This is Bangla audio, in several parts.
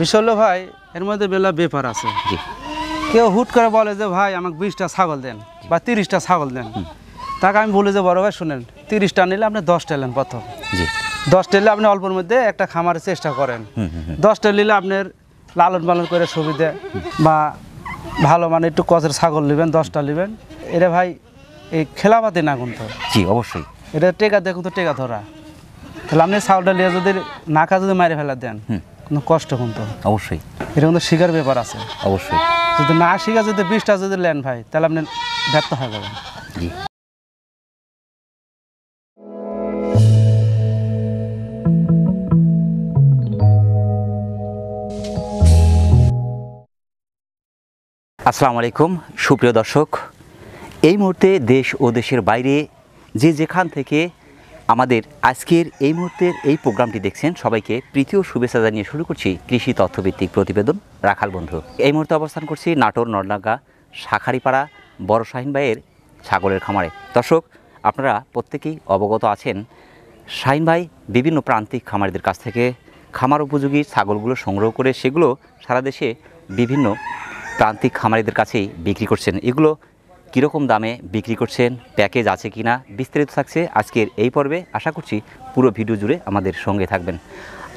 বিষয় হলো ভাই এর মধ্যে বেলা ব্যাপার আছে। কেউ হুট করে বলে যে ভাই আমাকে 20টা ছাগল দেন বা 30টা ছাগল দেন, তাকে আমি বলি যে বড় ভাই শুনেন, 30টা নিলে আপনি 10টা নেন প্রথম, 10টা নিলে আপনি অল্পের মধ্যে একটা খামারের চেষ্টা করেন, 10টা নিলে আপনার লালন পালন করে সুবিধা বা ভালো মানে একটু কচের ছাগল নেবেন, 10টা নেবেন। এটা ভাই এই খেলাপাতি না কিন্তু। জি অবশ্যই এটা টেকা দেখুন তো, টেকা ধরা। তাহলে আপনি ছাগলটা নিয়ে যদি নাকা যদি মারে ফেলা দেন কোনো কষ্ট কিন্তু অবশ্যই, এটা কিন্তু শিকার ব্যাপার আছে। অবশ্যই যদি না শিখা যদি 20টা যদি নেন ভাই, তাহলে আপনি ব্যর্থ হয়ে যাবেন। জি। আসসালামু আলাইকুম সুপ্রিয় দর্শক, এই মুহূর্তে দেশ ও দেশের বাইরে যে যেখান থেকে আমাদের আজকের এই মুহূর্তের এই প্রোগ্রামটি দেখছেন সবাইকে প্রীতি ও শুভেচ্ছা জানিয়ে শুরু করছি কৃষি তথ্যভিত্তিক প্রতিবেদন রাখাল বন্ধু। এই মুহূর্তে অবস্থান করছি নাটোর নলডাঙ্গা শাখারিপাড়া বড় শাহিন ভাইয়ের ছাগলের খামারে। দর্শক, আপনারা প্রত্যেকেই অবগত আছেন শাহিন ভাই বিভিন্ন প্রান্তিক খামারিদের কাছ থেকে খামার উপযোগী ছাগলগুলো সংগ্রহ করে সেগুলো সারা দেশে বিভিন্ন প্রান্তিক খামারিদের কাছেই বিক্রি করছেন। এগুলো কীরকম দামে বিক্রি করছেন, প্যাকেজ আছে কিনা, বিস্তারিত থাকছে আজকের এই পর্বে। আশা করছি পুরো ভিডিও জুড়ে আমাদের সঙ্গে থাকবেন।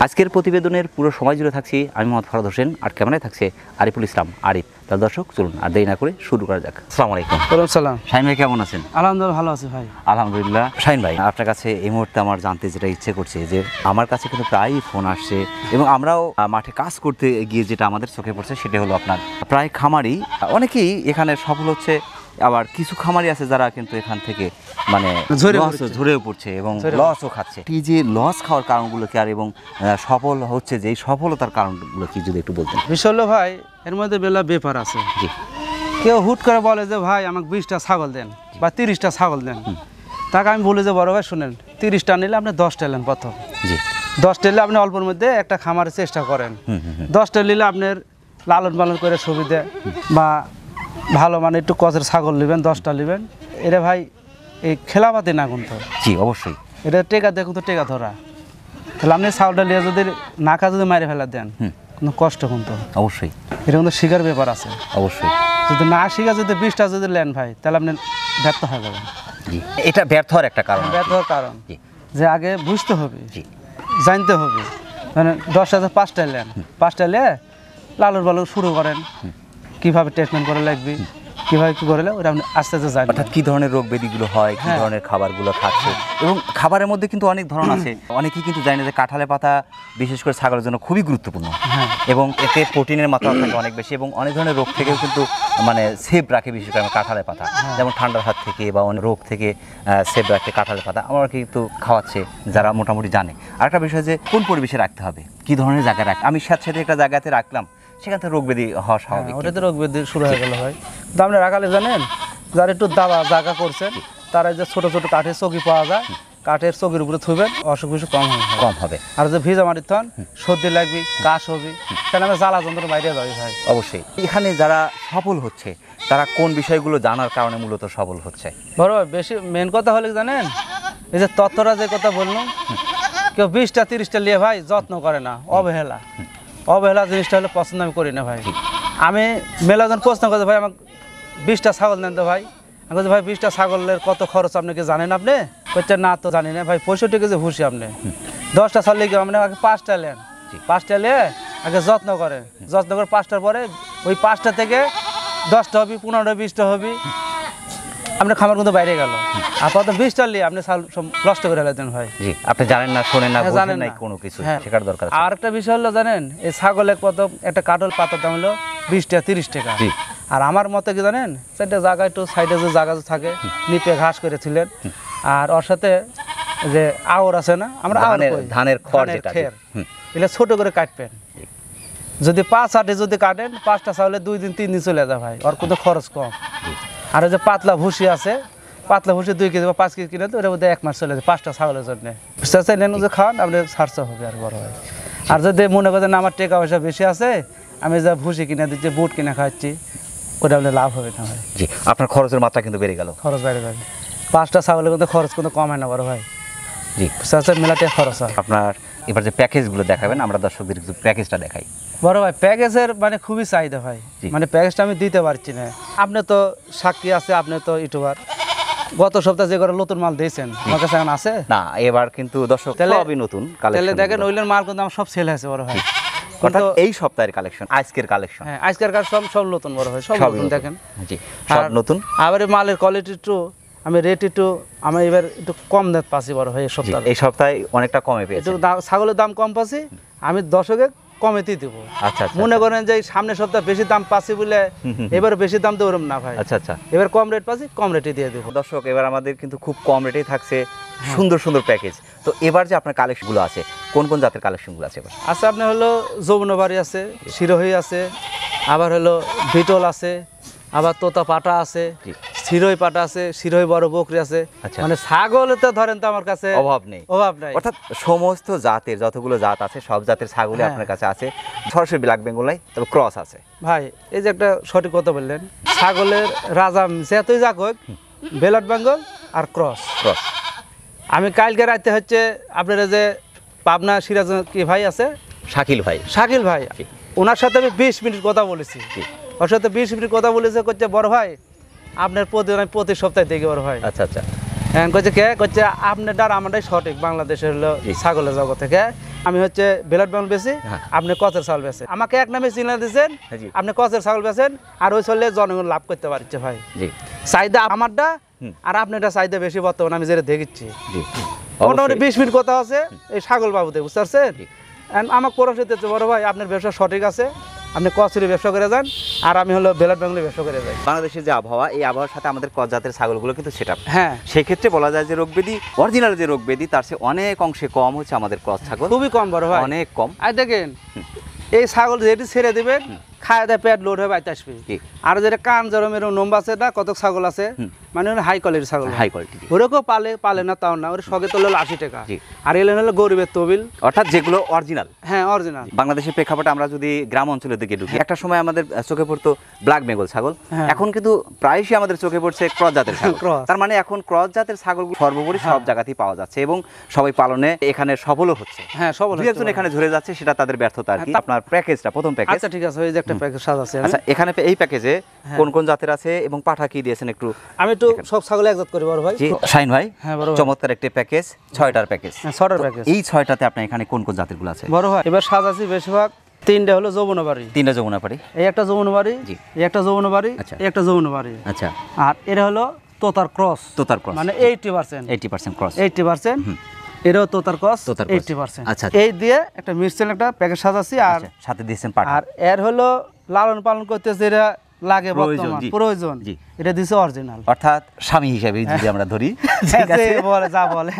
আজকের প্রতিবেদনের পুরো সময় জুড়ে থাকছি আমি মোহাম্মদ ফরহাদ হোসেন, আর ক্যামেরায় থাকছে আরিফুল ইসলাম আরিফ। তাহলে দর্শক চলুন আর দেরি না করে শুরু করা যাক। আসসালামু আলাইকুম। ওয়ালাইকুম সালাম। শাহিন ভাই কেমন আছেন? আলহামদুলিল্লাহ ভালো আছি ভাই। আলহামদুলিল্লাহ। শাহিন ভাই, আপনার কাছে এই মুহূর্তে আমার জানতে যেটা ইচ্ছে করছে যে আমার কাছে কিন্তু প্রায়ই ফোন আসছে এবং আমরাও মাঠে কাজ করতে গিয়ে যেটা আমাদের চোখে পড়ছে সেটা হলো আপনার প্রায় খামারি অনেকেই এখানে সফল হচ্ছে, আবার কিছু খামারি আছে যারা কিন্তু এখান থেকে মানে ঝরেও পড়ছে এবং লসও খাচ্ছে। এই যে লস খাওয়ার কারণগুলো কি আর এবং সফল হচ্ছে যে এই সফলতার কারণগুলো কি যদি একটু বলতেন। বিষয় হলো ভাই এর মধ্যে বেলা ব্যাপার আছে। কেউ হুট করে বলে যে ভাই আমাকে 20টা ছাগল দেন বা 30টা ছাগল দেন, তাকে আমি বলি যে বড় ভাই শুনেন, 30টা নিলে আপনি 10টা নেন প্রথম, 10টা নিলে আপনি অল্পের মধ্যে একটা খামারের চেষ্টা করেন, 10টা নিলে আপনার লালন পালন করে সুবিধা বা ভালো মানে একটু কচের ছাগল নেবেন, 10টা নেবেন। এটা ভাই এই খেলাপাতি না কিন্তু। জি অবশ্যই, এটা টেকা দেখুন তো, টেকা ধরা। তাহলে আপনি ছাগলটা নিয়ে যদি নাকা যদি মারে ফেলা দেন কোনো কষ্ট কিন্তু অবশ্যই, এটা কিন্তু শিকার ব্যাপার আছে। অবশ্যই যদি না শিখা যদি 20টা যদি নেন ভাই, তাহলে আপনি ব্যর্থ হয়ে যাবেন। এটা ব্যর্থ হওয়ার একটা কারণ। ব্যর্থ হওয়ার কারণ যে আগে বুঝতে হবে, জানতে হবে। মানে 10টাতে 5টা নেন, 5টা নিয়ে লালন পালন শুরু করেন, কীভাবে ট্রিটমেন্ট করে লাগবে, কীভাবে কী করলে ওটা আপনি আস্তে আস্তে জানেন। অর্থাৎ কী ধরনের রোগ ব্যাধিগুলো হয়, কী ধরনের খাবারগুলো খাচ্ছে এবং খাবারের মধ্যে কিন্তু অনেক ধরন আছে। অনেকেই কিন্তু জানে যে কাঁঠালের পাতা বিশেষ করে ছাগলের জন্য খুবই গুরুত্বপূর্ণ এবং এতে প্রোটিনের মাত্রা থাকে অনেক বেশি এবং অনেক ধরনের রোগ থেকেও কিন্তু মানে সেভ রাখে। বিশেষ করে কাঁঠালের পাতা যেমন ঠান্ডার হাত থেকে বা অনেক রোগ থেকে সেভ রাখে কাঁঠালের পাতা আমরা কিন্তু খাওয়াচ্ছে যারা মোটামুটি জানে। আরেকটা বিষয় যে কোন পরিবেশে রাখতে হবে, কী ধরনের জায়গায় রাখতে। আমি স্যাঁতস্যাঁতে একটা জায়গাতে রাখলাম, সেখান থেকে রোগ ব্যাধি হওয়া স্বাভাবিক। ওটাতে রোগ ব্যাধি শুরু হয়ে গেল হয়। কিন্তু আপনি রাখালে জানেন যারা একটু দাবা জায়গা করছেন তারা যে ছোটো ছোটো কাঠের চৌকি পাওয়া যায়, কাঠের চৌকির উপরে থুবেন, অসুখ বিসুখ কম হবে। আর যে ভিজা মাটির থন সর্দি লাগবে, কাশ হবে, তাহলে আমরা জ্বালা যন্ত্র বাইরে যাবে ভাই। অবশ্যই এখানে যারা সফল হচ্ছে তারা কোন বিষয়গুলো জানার কারণে মূলত সফল হচ্ছে? বড় বেশি মেন কথা হলে জানেন এই যে তত্ত্বরা যে কথা বললাম, কেউ 20টা 30টা নিয়ে ভাই যত্ন করে না, অবহেলা জিনিসটা হলে পছন্দ আমি করি না ভাই। আমি মেলাজন প্রশ্ন করতে ভাই আমাকে 20টা ছাগল নেন তো ভাই। আমি বলছি ভাই 20টা ছাগলের কত খরচ আপনি কি জানেন? আপনি বলছেন না তো জানি না ভাই। 65 কেজি ভুসি আপনি 10টা ছাগল লিখে আপনি আগে 5টা নেন, 5টা নিয়ে আগে যত্ন করে 5টার পরে ওই 5টা থেকে 10টা হবে, 15টা 20টা হবে, আপনার খামার কিন্তু বাইরে গেল। আপাতত 20টা নিয়ে আপনি সব নষ্ট করে ফেলেছেন ভাই। জি, আপনি জানেন না, শোনেন না, জানেন না কোনো কিছু শেখার দরকার। আর একটা বিষয় হলো জানেন এই ছাগলের কত একটা কাঠল পাতার দাম হলো 20 টাকা 30 টাকা। আর আমার মতে কি জানেন, সেটা জায়গা একটু সাইডে যে জায়গা থাকে নিপে ঘাস করেছিলেন, আর ওর সাথে যে আওর আছে না, আমরা ধানের খড় খের এগুলো ছোট করে কাটবেন। যদি 5 আটে যদি কাটেন 5টা ছাগলে 2 দিন 3 দিন চলে যায় ভাই, ওর কিন্তু খরচ কম। আর যে পাতলা ভুসি আছে, পাতলা ভুসি 2 কেজি বা 5 কেজি কিনে তো ওটার মধ্যে 1 মাস চলে যায় 5টা ছাগলের জন্য। বুঝতে নেন যে খাওয়ান আপনি সারতে হবে আর বড় হয়। আর যদি মনে করেন আমার টাকা পয়সা বেশি আছে, আমি যা ভুসি কিনে দিচ্ছি, বুট কিনে খাচ্ছি, ওটা আপনি লাভ হবে না ভাই। জি, আপনার খরচের মাত্রা কিন্তু বেড়ে গেল। খরচ বেড়ে যাবে। 5টা ছাগলের কিন্তু খরচ কিন্তু কম হয় না বড় ভাই। জি বুঝতে পারছেন মেলাতে খরচ হয়। আপনার এবার যে প্যাকেজগুলো দেখাবেন আমরা দর্শকদের কিছু প্যাকেজটা দেখাই। বড় ভাই প্যাকেজের মানে খুবই চাহিদা ভাই, জি। মানে প্যাকেজটা আমি দিতে পারছি না। আপনি তো সাক্ষী আছে, আপনি তো ইউটিউবার, গত সপ্তাহে যে করে নতুন মাল দিয়েছেন আমার কাছে এখন আছে না, এবার কিন্তু দর্শক সবই নতুন তাহলে কালেকশন। দেখেন ওইলের মাল কিন্তু আমার সব সেল হয়েছে বড় ভাই। অর্থাৎ এই সপ্তাহের কালেকশন, আজকের কালেকশন, হ্যাঁ আজকের কাজ সব সব নতুন বড় ভাই, সব সবই নতুন নতুন। দেখেন। জি সব আর নতুন। আবার এই মালের কোয়ালিটি একটু আমি রেট একটু আমি এবার একটু কম দাম পাচ্ছি বড় ভাই এই জি, সপ্তাহে। এই সপ্তাহে অনেকটা কমে পেয়েছে। একটু ছাগলের দাম কম পাচ্ছি, আমি দর্শকে কমেতেই দেবো। আচ্ছা আচ্ছা মনে করেন যে এই সামনের সপ্তাহে বেশি দাম পাচ্ছি বলে এবার বেশি দাম তো ওরম না ভাই। আচ্ছা আচ্ছা এবার কম রেট পাচ্ছি, কম রেটে দিয়ে দেবো। দর্শক এবার আমাদের কিন্তু খুব কম রেটেই থাকছে সুন্দর সুন্দর প্যাকেজ। তো এবার যে আপনার কালেকশনগুলো আছে, কোন কোন জাতের কালেকশনগুলো আছে এবার? আচ্ছা আপনার হলো যৌবনবাড়ি আছে, শিরোহী আছে, আবার হলো বিটল আছে, আবার তোতা পাটা আছে, জি। শিরোহী পাটা আছে, শিরোহী বড় বকরি আছে। আচ্ছা। মানে ছাগল তো ধরেন তো আমার কাছে অভাব নেই। অভাব নাই। অর্থাৎ সমস্ত জাতের যতগুলো জাত আছে সব জাতের ছাগলই হ্যাঁ। আপনার কাছে আছে। সরাসরি ব্ল্যাক বেঙ্গল নাই, তবে ক্রস আছে। ভাই এই যে একটা সঠিক কথা বললেন, ছাগলের রাজা যেতই যাক হোক বেলাট বেঙ্গল আর ক্রস। ক্রস আমি কালকে রাতে হচ্ছে আপনার যে পাবনা সিরাজ কি ভাই আছে শাকিল ভাই। শাকিল ভাই, জি। ওনার সাথে আমি 20 মিনিট কথা বলেছি। জি। ওর সাথে 20 মিনিট কথা বলেছে, করছে বড় ভাই আপনার প্রতি সপ্তাহে দেখি বড় ভাই। আচ্ছা আচ্ছা এখন করছে কে করছে আপনার ডার আমারটাই সঠিক বাংলাদেশের হলো জি। ছাগলের জগৎ থেকে। আমি হচ্ছে বেলাট বেঙ্গল বেশি, হ্যাঁ। আপনি কচের ছাগল বেছেন, আমাকে এক নামে চিনে দিয়েছেন, জি। আপনি কচের ছাগল বেছেন, আর ওই চললে জনগণ লাভ করতে পারছে ভাই। জি চাহিদা আমারটা আর আপনারটা চাহিদা বেশি বর্তমানে আমি যেটা দেখেছি। জি মোটামুটি অবশ্যই। 20 মিনিট কথা আছে এই ছাগল বাবুতে, বুঝতে পারছেন? জি। আমার পরামর্শ দিচ্ছে বড় ভাই আপনার ব্যবসা সঠিক আছে, আপনি কচুরি ব্যবসা করে যান, আর আমি হলো বেলাট বেঙ্গলি ব্যবসা করে যাই। বাংলাদেশের যে আবহাওয়া, এই আবহাওয়ার সাথে আমাদের ক্রস জাতের ছাগলগুলো কিন্তু সেটা হ্যাঁ সেক্ষেত্রে বলা যায় যে রোগব্যাধি, অরিজিনাল যে রোগব্যাধি তার চেয়ে অনেক অংশে কম হচ্ছে আমাদের ক্রস ছাগল, খুবই কম বড় ভাই, অনেক কম। আর দেখেন এই ছাগল যেটি ছেড়ে দিবেন খায় দেয় পেট লোড হয়ে বাইতে আসবে। জি। আর যেটা কান জরম এরকম নম্বা আছে না, কত ছাগল আছে মানে হাই কোয়ালিটির ছাগল, হাই কোয়ালিটি। ওরকম পালে না তাও না, ওর সঙ্গে তো হলো 80 টাকা। জি। আর এলেন হলো গরিবের তবিল, অর্থাৎ যেগুলো অরিজিনাল। হ্যাঁ অরিজিনাল। বাংলাদেশের প্রেক্ষাপটে আমরা যদি গ্রাম অঞ্চলের দিকে ঢুকি, একটা সময় আমাদের চোখে পড়তো ব্ল্যাক বেঙ্গল ছাগল, হ্যাঁ। এখন কিন্তু প্রায়শই আমাদের চোখে পড়ছে ক্রস জাতের ছাগল। ক্রস। তার মানে এখন ক্রস জাতের ছাগল সর্বোপরি সব জায়গাতেই পাওয়া যাচ্ছে এবং সবাই পালনে এখানে সফলও হচ্ছে। হ্যাঁ সবল দুই একজন এখানে ঝরে যাচ্ছে, সেটা তাদের ব্যর্থতা আর কি। আপনার প্যাকেজটা, প্রথম প্যাকেজ। আচ্ছা ঠিক আছে, ওই যে একটা প্যাকেজ সাজাচ্ছে আচ্ছা, এখানে এই প্যাকেজে কোন কোন জাতের আছে এবং পাঠা কি দিয়েছেন একটু? আমি একটু সব ছাগল একজাত করি বড় ভাই। জি শাইন ভাই, হ্যাঁ বড় ভাই। চমৎকার একটি প্যাকেজ, 6টার প্যাকেজ। হ্যাঁ 6টার প্যাকেজ। এই 6টাতে আপনার এখানে কোন কোন জাতেরগুলো আছে? বড় ভাই এবার সাজাচ্ছি বেশিরভাগ 3টে হলো যৌবনবাড়ি, 3টা যমুনা পাড়ি। এই একটা যৌবনবাড়ি, জি। এই একটা যৌবনবাড়ি, আচ্ছা। এই একটা যৌবনবাড়ি, আচ্ছা, আর এটা হলো তোতার ক্রস, তোতার ক্রস মানে 80%, 80% ক্রস। 80%, এটাও তোতার ক্রস তোতার cross। 80%। আচ্ছা। এই দিয়ে একটা মিক্সচার একটা প্যাকেজ সাজাচ্ছি। আর আচ্ছা, সাথে দিয়েছেন পাঠা। আর এর হলো লালন পালন করতে যেটা লাগে প্রয়োজন, বর্তমান জি। প্রয়োজন, জি। এটা দিছে অরিজিনাল, অর্থাৎ স্বামী হিসেবে যদি আমরা ধরি, ঠিক আছে, বলে যা বলে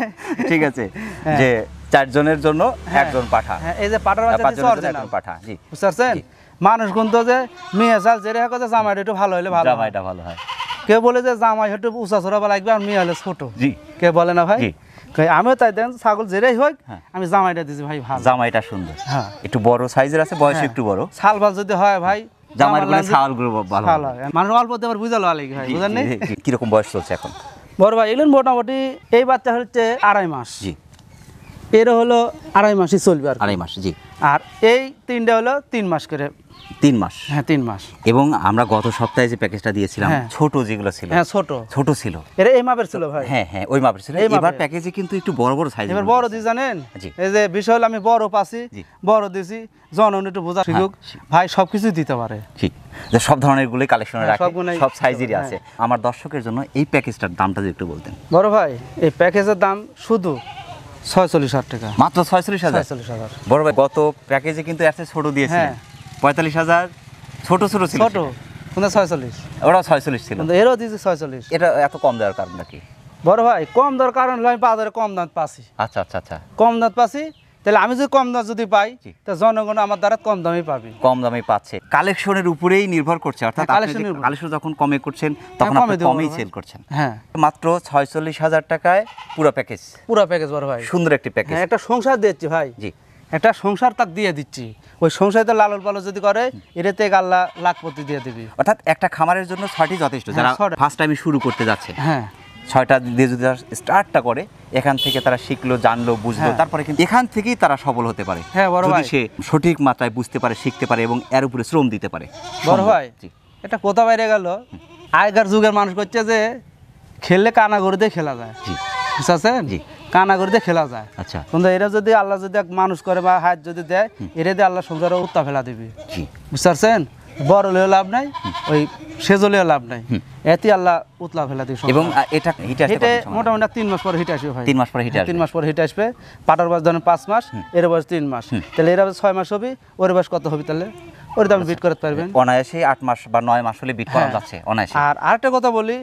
ঠিক আছে, হ্যাঁ। যে 4 জনের জন্য হ্যাঁ। একজন পাঠা, হ্যাঁ এই যে পাটার বাচ্চা 5 দিছে জনের জন্য অরিজিনাল, একজন পাঠা। জি, বুঝতে পারছেন? মানুষ কিন্তু যে মেয়ে চাল যেটা কথা জামাইটা একটু ভালো হলে ভালো হয়। জামাইটা ভালো হয়। কেউ বলে যে জামাই একটু উঁচা চড়াবা লাগবে আর মেয়ে হলে ছোট, জি, কে বলে না ভাই? জি। আমিও তাই দেন ছাগল যেটাই হোক হ্যাঁ। আমি জামাইটা দিছি ভাই ভালো, জামাইটা সুন্দর, হ্যাঁ। একটু বড় সাইজের আছে, বয়স হ্যাঁ। একটু বড়। ছাল ভাল যদি হয় ভাই জামাইয়ের গুলো ছাগলগুলো ভালো ভালো হয়। হয়, মানুষ অল্প দেবার বুঝালো আলাইকি ভাই, জি, বুঝেন নি? জি, জি। কিরকম বয়স চলছে এখন? বড় ভাই এগুলো মোটামুটি এই বাচ্চা হচ্ছে 2.5 মাস, জি, এরও হলো 2.5 মাসই চলবে আর কি। 2.5 মাস। জি, আর এই 3টে হলো 3 মাস করে। 3 মাস। হ্যাঁ 3 মাস। এবং আমরা গত সপ্তাহে যে প্যাকেজটা দিয়েছিলাম, হ্যাঁ। ছোট যেগুলো ছিল, হ্যাঁ ছোট ছোট ছিল, এরা এই মাপের ছিল ভাই। হ্যাঁ হ্যাঁ ওই মাপের ছিল। এই মাপের। এবার প্যাকেজে কিন্তু একটু বড় বড় সাইজ। এবার বড় দিই জানেন, জি। এই যে বিষয় হলো আমি বড় পাচ্ছি, জি। বড় দিছি, জনগণ একটু বোঝা শিখুক, ভাই সবকিছু দিতে পারে। ঠিক, যে সব ধরনের গুলোই কালেকশনে হ্যাঁ, রাখে, সবগুলোই সব সাইজেরই হ্যাঁ। আছে। আমার দর্শকের জন্য এই প্যাকেজটার দামটা যদি একটু বলতেন। বড় ভাই এই প্যাকেজের দাম শুধু 46,000 টাকা, মাত্র 46,000। 46,000। বড় ভাই গত প্যাকেজে কিন্তু এত ছোট দিয়েছিলেন, হ্যাঁ। 45,000 ছোট ছোট ছিল, ছোট কিন্তু 46, ওরা 46 ছিল। কিন্তু এরও দিয়েছি 46। এটা এত কম দেওয়ার কারণ নাকি? বড় ভাই কম দর কারণ হলো আমি বাজারে কম দাম পাচ্ছি, আচ্ছা আচ্ছা আচ্ছা, কম দাম পাচ্ছি, তাহলে আমি যদি কম দাম যদি পাই জি। তা জনগণ আমার দ্বারা কম দামই পাবে। কম দামে পাচ্ছে, কালেকশনের উপরেই নির্ভর করছে। অর্থাৎ হ্যাঁ, কালেকশনের উপর। কালেকশন যখন কমে করছেন তখন কমে আপনি দেবো কমেই বড় ভাই। সেল করছেন। হ্যাঁ মাত্র 46,000 টাকায় পুরো প্যাকেজ, পুরো প্যাকেজ বড় ভাই। সুন্দর একটি প্যাকেজ। হ্যাঁ একটা সংসার দিচ্ছি ভাই, জি, একটা সংসার তাক দিয়ে দিচ্ছি, ওই সংসারে লালন পালন যদি করে এটাতে আল্লাহ লাখপতি দিয়ে দিবি। অর্থাৎ একটা খামারের জন্য 6টি যথেষ্ট। হ্যাঁ, যারা 6টা। ফার্স্ট টাইমে শুরু করতে যাচ্ছে, হ্যাঁ 6টা দিয়ে যদি স্টার্টটা করে এখান থেকে তারা শিখলো, জানলো, বুঝলো, তারপরে কিন্তু এখান থেকেই তারা সফল হতে পারে যদি সে সঠিক মাত্রায় বুঝতে পারে, শিখতে পারে এবং এর উপরে শ্রম দিতে পারে। বড় ভাই এটা কোথা বাইরে গেল, আগেকার যুগের মানুষ করছে যে খেললে কানা গরু দিয়ে খেলা যায়, বুঝছেন? কানা গরু দিয়ে খেলা যায়। আচ্ছা, কিন্তু এরা যদি আল্লাহ যদি মানুষ করে বা হাত যদি দেয়, এরা দিয়ে আল্লাহ সংসারে উত্তা ফেলা দিবি, বুঝতে বড় হলেও লাভ নাই, ওই সেজলেও লাভ নাই, এতে আল্লাহ উতলা ফেলা দিবি। এবং এটা হিটে মোটামুটি 3 মাস পরে হিট আসবে ভাই, 3 মাস পরে হিট আসবে, 3 মাস পরে হিট আসবে। পাটার বয়স ধরেন 5 মাস, এর বয়স 3 মাস, তাহলে এর বয়স 6 মাস হবে, ওর বয়স কত হবে? তাহলে ওর দাম বিট করতে পারবেন অনায়াসে 8 মাস বা 9 মাস হলে বিট করা যাচ্ছে অনায়াসে। আর আরেকটা কথা বলি,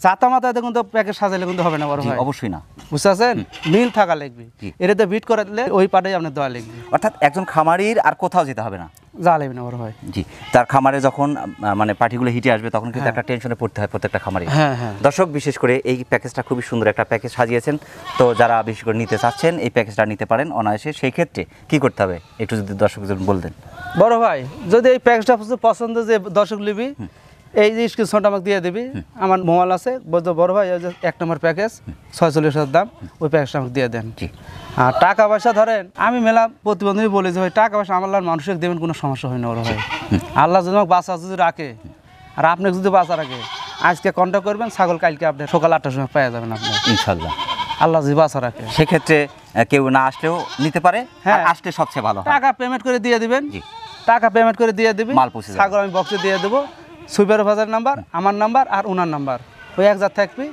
জাতা মাথায় কিন্তু প্যাকেজ সাজাইলে কিন্তু হবে না বড় ভাই, অবশ্যই না, বুঝছেন? মিল থাকা লাগবে, এটাতে বিট করালে ওই পাটাই আপনার দেওয়া লাগবে। অর্থাৎ একজন খামারির আর কোথাও যেতে হবে না, যা লাগবে না বড় ভাই। জি, তার খামারে যখন মানে পার্টিগুলো হিটে আসবে তখন কিন্তু একটা টেনশনে পড়তে হয় প্রত্যেকটা খামারে। দর্শক, বিশেষ করে এই প্যাকেজটা খুবই সুন্দর একটা প্যাকেজ সাজিয়েছেন, তো যারা বিশেষ করে নিতে চাচ্ছেন এই প্যাকেজটা নিতে পারেন অনায়াসে। সেই ক্ষেত্রে কি করতে হবে একটু যদি দর্শকজন বলতেন। বড় ভাই, যদি এই প্যাকেজটা পছন্দ যে দর্শক নিবি, এই যে স্ক্রিনশট আমাকে দিয়ে দিবি, আমার মোবাইল আছে, বলতো বড় ভাই ওই যে 1 নম্বর প্যাকেজ 46,000 দাম, ওই প্যাকেজটা আমাকে দিয়ে দেন। আর টাকা পয়সা ধরেন আমি মেলা প্রতিবন্ধী বলি যে ভাই টাকা পয়সা আমার মানুষকে দেবেন, কোনো সমস্যা হয় না বড় ভাই। আল্লাহ যদি আমাকে বাঁচা যদি রাখে আর আপনাকে যদি বাঁচা রাখে, আজকে কন্ট্যাক্ট করবেন, ছাগল কালকে আপনি সকাল 8টার সময় পেয়ে যাবেন আপনি ইনশাল্লাহ, আল্লাহ যদি বাঁচা রাখে। সেক্ষেত্রে কেউ না আসলেও নিতে পারে, আসলে সবচেয়ে ভালো। টাকা পেমেন্ট করে দিয়ে দিবেন, টাকা পেমেন্ট করে দিয়ে দিবেন, ছাগল আমি বক্সে দিয়ে দেবো, সুইপার বাজার নাম্বার, আমার নাম্বার আর ওনার নাম্বার, ওই এক জাত থাকবি।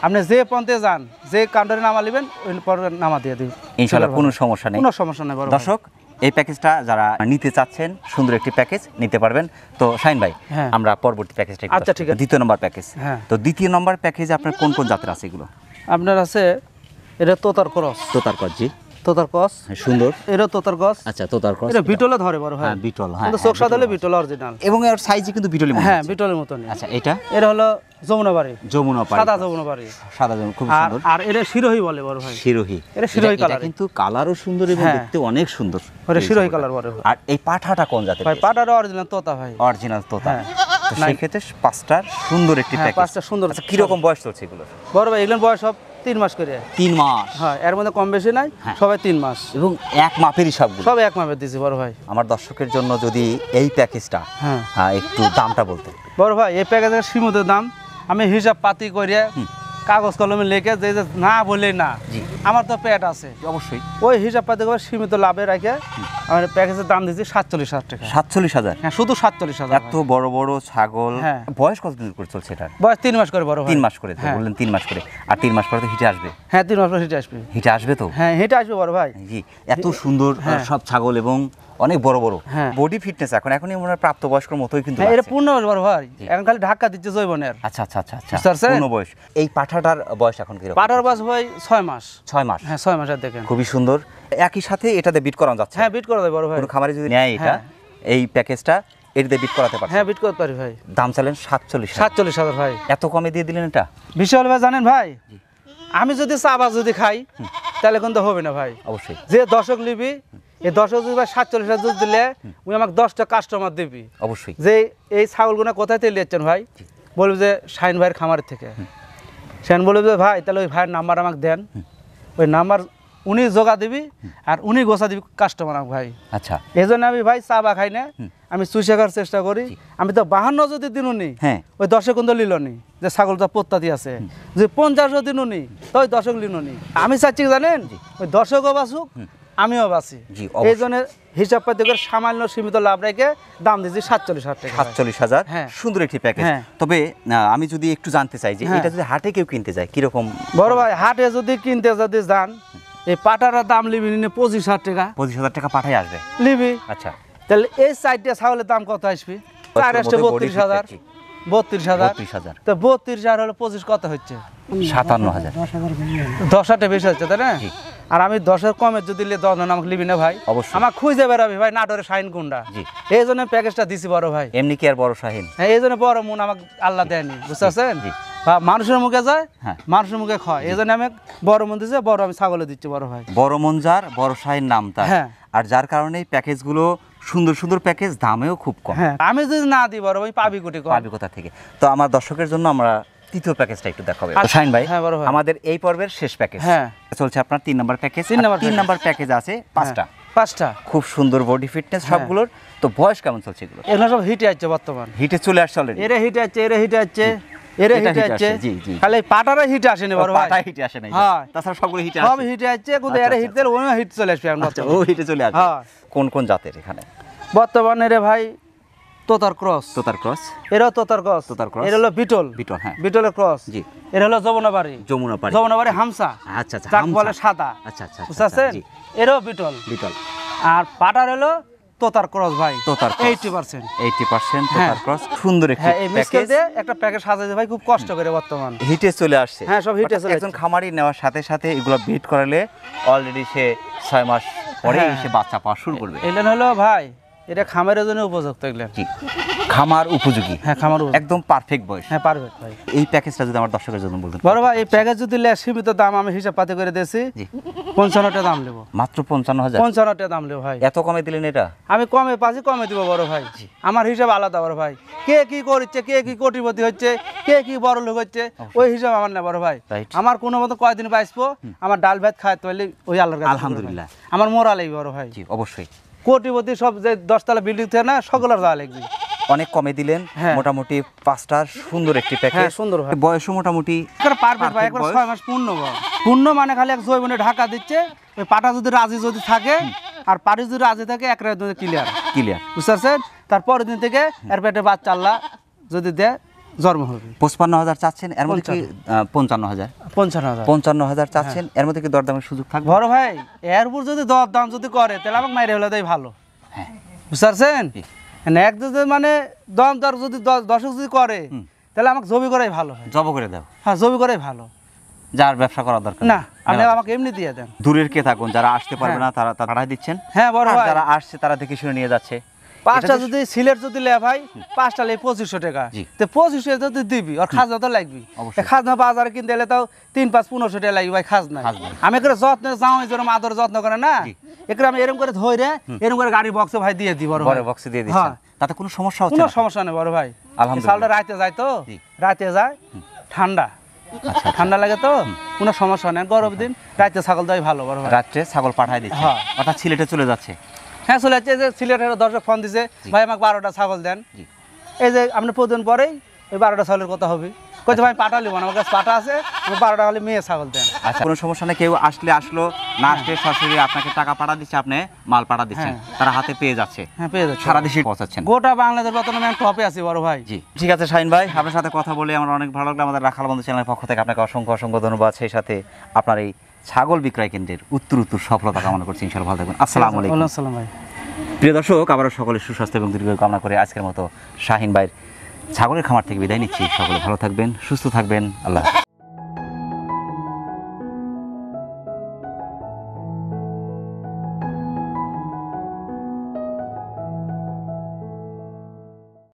আপনি যে পন্থে যান, যে কাউন্টারে নামা নেবেন, ওই পরে নামা দিয়ে দিবেন ইনশাআল্লাহ, কোনো সমস্যা নেই, কোনো সমস্যা নেই। দর্শক, এই প্যাকেজটা যারা নিতে চাচ্ছেন সুন্দর একটি প্যাকেজ নিতে পারবেন। তো শাহিন ভাই, আমরা পরবর্তী প্যাকেজটা, আচ্ছা ঠিক আছে, 2য় নম্বর প্যাকেজ। তো 2য় নম্বর প্যাকেজে আপনার কোন কোন জাতের আছে এগুলো? আপনার আছে এটা তোতার ক্রস, তোতার ক্রস, জি তোতার ক্রস সুন্দর, এটা তোতার ক্রস। আচ্ছা, তোতার ক্রস, এটা বিটলে ধরে বড় হয়, বিটল, কিন্তু চোখ সাদা হলে বিটল অরিজিনাল, এবং এর সাইজে কিন্তু বিটলের মতো, বিটলের মতনই। আচ্ছা, এটা হলো যমুনাবাড়ি, সাদা যমুনাবাড়ি, সাদা যমুনা, খুব সুন্দর। আর এটা শিরোহী বলে বড় ভাই, শিরোহী, এটা শিরোহী কালার, কিন্তু কালারও সুন্দর এবং দেখতে অনেক সুন্দর, এটা শিরোহী কালার বড় ভাই। আর এই পাঠাটা কোন জাতের ভাই? পাঠাটা অরিজিনাল তোতা ভাই, অরিজিনাল তোতা। তো সেই ক্ষেত্রে 5টার সুন্দর একটি প্যাকেজ, 5টা সুন্দর। আচ্ছা, কি রকম বয়স চলছে এগুলো বড় ভাই? এগুলোর বয়স সব 3 মাস করে। 3 মাস? হ্যাঁ, এর মধ্যে কম বেশি নাই, সবাই 3 মাস, এবং এক মাপেরই সবগুলো, সব এক মাপের দিছি বড় ভাই। আমার দর্শকের জন্য যদি এই প্যাকেজটা একটু দামটা বলতেন। বড় ভাই, এই প্যাকেজের সীমিত দাম আমি হিসাব পাতি করে কাগজ কলমে লিখে যে না বলে না, আমার তো পেট আছে অবশ্যই, ওই হিসাব পাতি করে সীমিত লাভে রেখে আমার প্যাকেজের দাম দিচ্ছি 47,000 টাকা। 47,000? হ্যাঁ, শুধু 47,000। এত বড় বড় ছাগল, বয়স কতদিন করে চলছে এটা? বয়স 3 মাস করে বড় ভাই। 3 মাস করে বললেন, 3 মাস করে। আর 3 মাস পরে তো হিটে আসবে? হ্যাঁ, 3 মাস পরে হিটে আসবে। হিটে আসবে তো? হ্যাঁ, হিটে আসবে বড় ভাই। জি, এত সুন্দর সব ছাগল এবং অনেক বড় বড় বডি ফিটনেস, এখনই মনে হয় প্রাপ্তবয়স্কের মতোই কিন্তু। এটা পূর্ণ বয়স বড় ভাই, এখন খালি ধাক্কা দিচ্ছে জৈবনের। আচ্ছা আচ্ছা আচ্ছা আচ্ছা, পূর্ণ বয়স। এই পাঠাটার বয়স এখন কি রকম? পাঠার বয়স ভাই 6 মাস। 6 মাস? হ্যাঁ, 6 মাসের দেখেন, খুবই সুন্দর। একই সাথে এটাতে বিট করানো যাচ্ছে? হ্যাঁ, বিট করা যায় বড় ভাই। কোনো খামারে যদি নেয় এটা, এই প্যাকেজটা এটাতে বিট করাতে পারে? হ্যাঁ, বিট করতে পারি ভাই। দাম চালেন 47,000 ভাই। এত কমে দিয়ে দিলেন এটা? বিশাল ভাই, জানেন ভাই, আমি যদি চাবা যদি খাই তাহলে কিন্তু হবে না ভাই। অবশ্যই, যে দর্শক নিবি, এই দর্শক যদি ভাই 47,000 দিলে ওই আমাকে 10টা কাস্টমার দিবি। অবশ্যই, যে এই ছাগলগুলো কোথায় থেকে নিয়েছেন ভাই, বলবি যে শাহিন ভাইয়ের খামারের থেকে। শাহিন বলবি যে ভাই তাহলে ওই ভাইয়ের নাম্বার আমাকে দেন, ওই নাম্বার উনি জোগা দিবি আর উনি গোছা দিবি কাস্টমার ভাই। আচ্ছা, এই জন্য আমি ভাই চা বা খাই না, আমি চুষে খাওয়ার চেষ্টা করি। আমি তো 52 যদি দিনুনি, ওই দর্শক কিন্তু লিলনি যে ছাগলটা পত্তাতি আছে, যে 50 দিনুনি তো ওই দর্শক লিনুনি। আমি চাচ্ছি জানেন, ওই দর্শকও বাঁচুক, আমিও বাঁচি। এই জন্য হিসাব পাতি করে সামান্য সীমিত লাভ রেখে দাম দিচ্ছি 47,000 টাকা। 47,000, সুন্দর একটি প্যাকেজ। তবে আমি যদি একটু জানতে চাই যে এটা যদি হাটে কেউ কিনতে যায় কিরকম? বড় ভাই, হাটে যদি কিনতে যদি যান, এই পাটার দাম লিবি 25,000 টাকা। 25,000 টাকা পাঠাই আসবে লিবি? আচ্ছা, তাহলে এই 4টা ছাগলের দাম কত আসবে? 4 আসছে 32,000। 32,000 তো 32,000 হলো 25 কত হচ্ছে? 57,000। 10,000 বেশি হচ্ছে তাই না? আর আমি 10-এর কমে যদি 10 আমাকে লিবি না ভাই? অবশ্যই, আমার খুঁজে বেড়াবি ভাই নাটোরে শাহিন কোনটা। এই জন্য প্যাকেজটা দিছি বড় ভাই। এমনি কি আর বড় শাহিন? হ্যাঁ, এই জন্য বড় মন আমাকে আল্লাহ দেয়নি, বুঝতে পারছেন? মানুষের মুখে যায়, মানুষের মুখে খায়, এই জন্য আমি বড় মন দিচ্ছে, বড় আমি ছাগলে দিচ্ছি বড় ভাই। বড় মন যার, বড় শাহিন নাম তার। আর যার কারণে প্যাকেজগুলো সুন্দর সুন্দর প্যাকেজ, দামেও খুব কম। আমি যদি না দিই বড় ভাই পাবি কোটি, পাবি কোথা থেকে? তো আমার দর্শকের জন্য আমরা তৃতীয় প্যাকেজটা একটু দেখাবে শাহিন ভাই। হ্যাঁ বড় ভাই, আমাদের এই পর্বের শেষ প্যাকেজ হ্যাঁ চলছে আপনার 3 নম্বর প্যাকেজ। 3 নম্বর প্যাকেজ আছে 5টা খুব সুন্দর বডি ফিটনেস সবগুলোর। তো বয়স কেমন চলছে এগুলো? এগুলো সব হিটে আছে বর্তমান, হিটে চলে আসছে অলরেডি। এরে হিটে আছে, এরে হিটে আছে, এরে হিটে আছে। জি জি, খালি পাটারে হিটে আসেনি বড় ভাই, পাটা হিটে আসে নাই। হ্যাঁ তাছাড়া সবগুলো হিটে সব আসে। হিটে আছে, কিন্তু এরে হিট দিলে ওই হিট চলে আসবে এখন। ও হিটে চলে আসবে। হ্যাঁ। কোন কোন জাতের এখানে বর্তমানে রে ভাই তোতার ক্রস, তোতার ক্রস, এরাও তোতার ক্রস, তোতার ক্রস, এর হলো বিটল, বিটল, হ্যাঁ বিটলের ক্রস। জি, এর হলো যমুনাবাড়ি, যমুনাপাড়ি, যমুনাবাড়ি হামসা। আচ্ছা আচ্ছা, যাক বলে সাদা। আচ্ছা আচ্ছা, বুঝছেন? জি, এরও বিটল, বিটল। আর পাটার হলো তোতার ক্রস ভাই, তোতার ক্রস 80%। 80% তোতার ক্রস। সুন্দর একটি হ্যাঁ, এই মিক্সকে প্যাকেজ। দিয়ে একটা প্যাকেজ সাজাতে ভাই খুব কষ্ট করে বর্তমান। হিটে চলে আসছে। হ্যাঁ, সব হিটে চলে একজন খামারি নেওয়ার সাথে সাথে এগুলো বিট করালে অলরেডি সে 6 মাস পরে হ্যাঁ, সে বাচ্চা পাওয়া শুরু করবে। এলেন হলো ভাই এটা খামারের জন্য উপযুক্ত এগুলো। জি, খামার উপযোগী। হ্যাঁ, খামার উপযুক্ত, একদম পারফেক্ট বয়স। হ্যাঁ পারফেক্ট ভাই। এই প্যাকেজটা যদি আমার দর্শকের জন্য বলতেন। বড় ভাই এই প্যাকেজ যদি সীমিত দাম আমি হিসাব পাতি করে দিয়েছি, জি, 55 টাকা দাম নেবো। মাত্র 55,000? 55 টাকা দাম নেবো ভাই। এত কমে দিলেন এটা? আমি কমে পাচ্ছি, কমে দিব বড় ভাই। আমার হিসাব আলাদা বড় ভাই, কে কি করছে, কে কি কোটিপতি হচ্ছে, কে কি বড় লোক হচ্ছে, ওই হিসাব আমার না বড় ভাই। Right. আমার কোনো মতো কয়দিন বাঁচবো, আমার ডাল ভাত খাইতে পারলে ওই আল্লাহর কাছে আলহামদুলিল্লাহ। আমার মোরালেই বড় ভাই। জি, অবশ্যই। কোটিপতি সব যে 10 তলা বিল্ডিং থেকে না সকলের যাওয়া লাগবে। অনেক কমে দিলেন। হ্যাঁ। মোটামুটি 5টার সুন্দর একটি প্যাকেজ। হ্যাঁ, সুন্দর ভাই। বয়সও মোটামুটি পারফেক্ট ভাই, একবার 6 মাস পূর্ণ বয়স। পূর্ণ মানে খালি এক জৈবনে ঢাকা দিচ্ছে। ওই পাটা যদি রাজি যদি থাকে আর পাটি যদি রাজি থাকে, এক রাত ক্লিয়ার ক্লিয়ার। বুঝতে পারছেন? তারপরের দিন থেকে এর পেটে বাচ্চা আল্লাহ যদি দেয় জন্ম হবে। 55,000 চাচ্ছেন, এর মধ্যে কি 55,000? 55,000 55,000 চাচ্ছেন, এর মধ্যে কি দরদামের সুযোগ থাকবে? বড় ভাই এর উপর যদি দর দাম যদি করে তাহলে আমাকে মাইরে হলে দেয় ভালো। হ্যাঁ, বুঝতে পারছেন? এক যদি মানে দম দর যদি দর্শক যদি করে তাহলে আমাকে জমি করাই ভালো হয়। জব করে দাও। হ্যাঁ, জমি করাই ভালো। যার ব্যবসা করার দরকার না, আপনি আমাকে এমনি দিয়ে দেন। দূরের কে থাকুন, যারা আসতে পারবে না তারা পাঠাই দিচ্ছেন। হ্যাঁ বড় আর ভাই, যারা আসছে তারা দেখে শুনে নিয়ে যাচ্ছে। 5টা যদি সিলেট যদি লে ভাই, 5টা লে 2500 টাকা। জি। তো 2500 যদি দিবি আর খাজনা তো লাগবে। অবশ্যই। খাজনা বাজারে কিনতে এলে তাও 3-5-1500 টাকা লাগবে ভাই খাজনা। খাজনা। আমি করে যত্ন যাও, যেরকম আদর যত্ন করে না, এগুলো আমি এরকম করে ধরে এরকম করে গাড়ি বক্সে ভাই দিয়ে দিই বড় ভাই। বড় বক্সে দিয়ে দিচ্ছেন, হ্যাঁ। তাতে কোনো সমস্যা হচ্ছে কোনো না? সমস্যা নেই বড় ভাই। আলহামদুলিল্লাহ। সালটা রাতে যায় তো, জি। রাতে যায় ঠান্ডা, ঠান্ডা লাগে তো কোনো সমস্যা নেই। গরম দিন রাতে ছাগল দেওয়াই ভালো বড় ভাই। রাত্রে ছাগল পাঠাই দিচ্ছে, হ্যাঁ। অর্থাৎ সিলেটে চলে যাচ্ছে। হ্যাঁ, চলে যাচ্ছে। যে সিলেটের দর্শক ফোন দিছে, ভাই আমাকে 12টা ছাগল দেন। জি। এই যে আপনি প্রতিদিন পরেই ওই 12টা ছাগলের কথা হবে। কইছে ভাই পাটা লিব না, আমার কাছে পাটা আছে, আমি 12টা হলে মেয়ে ছাগল দেন। আচ্ছা, কোনো সমস্যা নেই। কেউ আসলে আসলো, না আসলে সরাসরি আপনাকে টাকা পাঠা দিচ্ছে, আপনি মাল পাঠা দিচ্ছেন, তারা হাতে পেয়ে যাচ্ছে। হ্যাঁ, পেয়ে যাচ্ছে। সারা দেশে পৌঁছাচ্ছেন। গোটা বাংলাদেশ বর্তমানে আমি টপে আছি বড় ভাই। জি, ঠিক আছে শাহিন ভাই, আপনার সাথে কথা বলে আমার অনেক ভালো লাগলো। আমাদের রাখাল বন্ধু চ্যানেলের পক্ষ থেকে আপনাকে অসংখ্য অসংখ্য ধন্যবাদ। সেই সাথে আপনার এই ছাগল বিক্রয় কেন্দ্রের উত্তর সফলতা কামনা করছি। ইনশাআল্লাহ ভালো থাকবেন। আসসালামু আলাইকুম। ওয়ালাইকুম আসসালাম ভাই। প্রিয় দর্শক, আবারও সকলের সুস্বাস্থ্য এবং দীর্ঘায়ু কামনা করে আজকের মতো শাহিন ভাইয়ের ছাগলের খামার থেকে বিদায় নিচ্ছি। সকলে ভালো থাকবেন, সুস্থ থাকবেন। আল্লাহ হাফেজ।